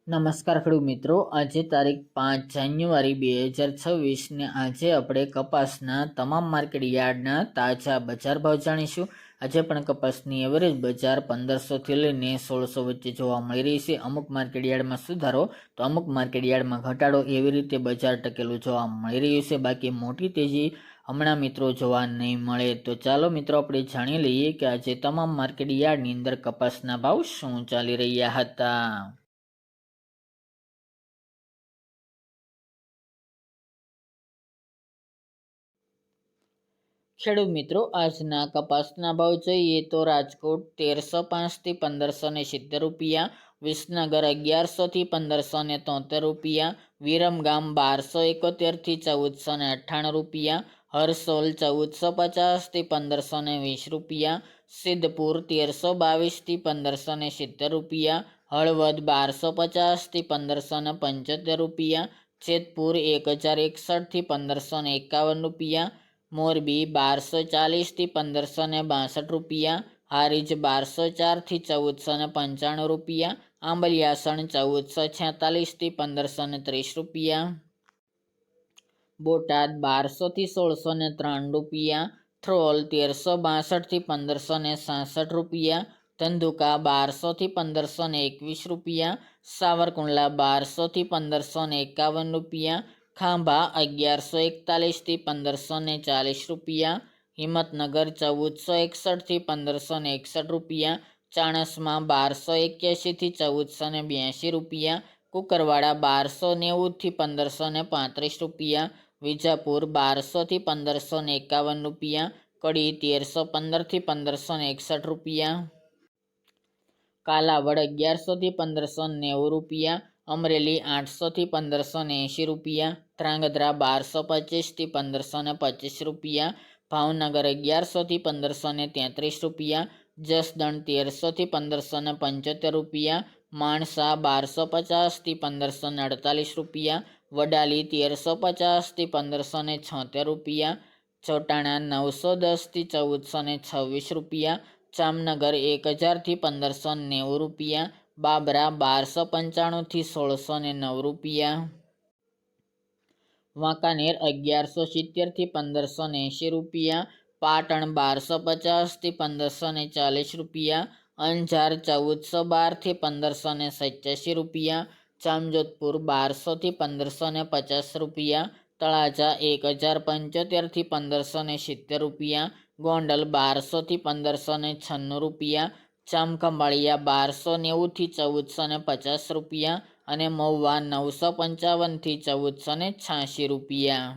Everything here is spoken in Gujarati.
નમસ્કાર ખેડૂત મિત્રો, આજે તારીખ 5 જાન્યુઆરી 2026 ને આજે આપણે કપાસના તમામ માર્કેટ યાર્ડના તાજા બજાર ભાવ જાણીશું। આજે પણ કપાસની એવરેજ બજાર 1500થી લઈને 1600 વચ્ચે જોવા મળી રહી છે। અમુક માર્કેટ યાર્ડમાં સુધારો તો અમુક માર્કેટ યાર્ડમાં ઘટાડો, એવી રીતે બજાર ટકેલું જોવા મળી રહ્યું છે। બાકી મોટી તેજી હમણાં મિત્રો જોવા નહીં મળે। તો ચાલો મિત્રો આપણે જાણી લઈએ કે આજે તમામ માર્કેટ યાર્ડની અંદર કપાસના ભાવ શું ચાલી રહ્યા હતા। ખેડૂત મિત્રો, આજના કપાસના ભાવ જોઈએ તો રાજકોટ 1305 થી 1570 રૂપિયા, વિસનગર 1100 થી 1573 રૂપિયા, વિરમગામ 1271 થી 1498 રૂપિયા, હરસોલ 1450 થી 1520 રૂપિયા, સિદ્ધપુર 1322 થી 1570 રૂપિયા, હળવદ 1250 થી 1575 રૂપિયા, જેતપુર 1061 થી 1551 રૂપિયા, મોરબી 1240 થી 1562 રૂપિયા, હારીજ 1204 થી 1495 રૂપિયા, આંબલિયાસણ 1446 થી 1530 રૂપિયા, બોટાદ 1200 થી 1603 રૂપિયા, થ્રોલ 1362 થી 1566 રૂપિયા, ધંધુકા 1200 થી 1521 રૂપિયા, સાવરકુંડલા 1200 થી 1551 રૂપિયા, ખાંભા 1141 થી 1540 રૂપિયા, હિંમતનગર 1461 થી 1561 રૂપિયા, ચાણસ્મા 1281 થી 1482 રૂપિયા, કુકરવાડા 1290 થી 1535 રૂપિયા, વિજાપુર 1200 થી 1551 રૂપિયા, કડી 1315 થી 1561 રૂપિયા, કાલાવડ 1100 થી 1590 રૂપિયા, અમરેલી 800 થી 1580 રૂપિયા, ધ્રાંગધ્રા 1225 થી 1525 રૂપિયા, ભાવનગર 1100 થી 1533 રૂપિયા, જસદણ 1300 થી 1575 રૂપિયા, માણસા 1250 થી 1548 રૂપિયા, વડાલી 1350 થી 1576 રૂપિયા, ચોટાણા 910 થી 1426 રૂપિયા, જામનગર 1000 થી 1590 રૂપિયા, બાબરા 1295 થી 1609 રૂપિયા, વાંકાનેર 1170 થી 1580 રૂપિયા, પાટણ 1250 થી 1540 રૂપિયા, અંજાર 1412 થી 1587 રૂપિયા, જામજોધપુર 1200 થી 1550 રૂપિયા, તળાજા 1075 થી 1570 રૂપિયા, ગોંડલ 1200 થી 1596 રૂપિયા, જામખંભાળિયા 1290 થી 1450 રૂપિયા અને મહુવા 955 થી 1486 રૂપિયા।